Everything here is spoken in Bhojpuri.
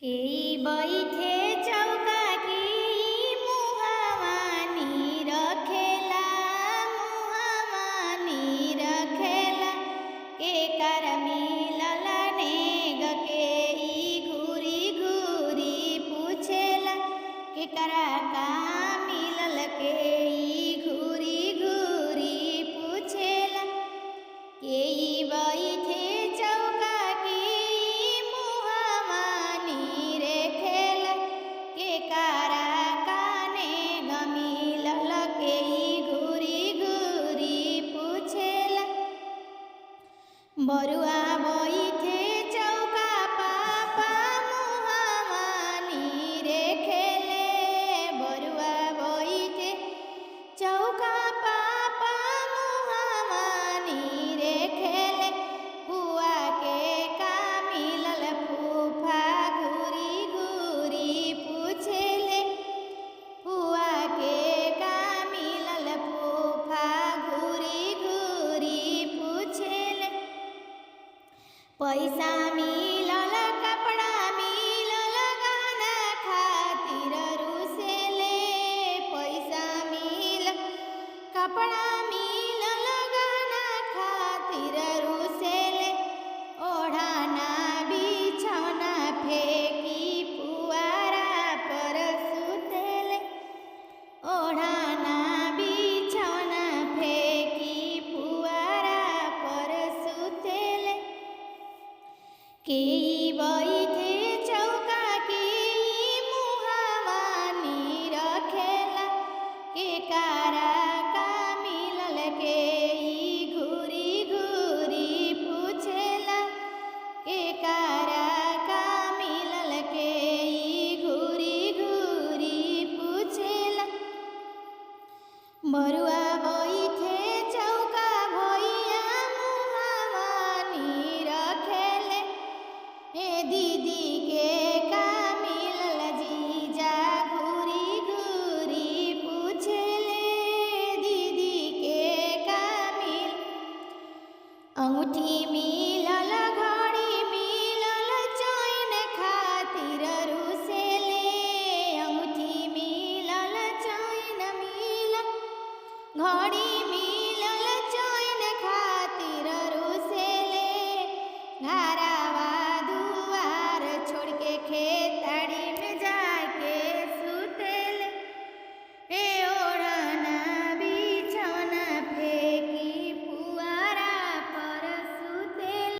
केई बैठे चौका केई मुहावानी रखेला के कर मिलल नेग केई घूरी घूरी पूछेला के करा का मिलल केई घूरी घूरी पूछेला। केई बैठे चौका केई मुहावानी रेखेला के करा काने गमिलल केई घूरी घूरी पूछेला। बरुआ बैठे चौका पापा मुहावानी रेखेले बरुआ बैठे चौका पापा मुहावानी रेखेले। फुआ के का मिलल फूफा घूरी घूरी पूछेले फुआ के का मिलल फूफा घूरी घूरी पूछेले। पैसा मिलल कपड़ा मिलल गहना खातिर रुसेले पैसा मिलल कपड़ा मिलल गहना खातिर रुसेले। ओढ़ाना बिछौना फेंकी पुआरा पर सुतेले ओढ़ाना बिछौना फेंकी पुआरा पर सुतेले। केई बैठे चौका केई मुहावानी रखेला के करा का मिलल केई घूरी घूरी पूछेला के करा का मिलल केई घूरी घूरी पूछेला। बरुआ बैठे चौका भैया मुहावानी रखेले हे दीदी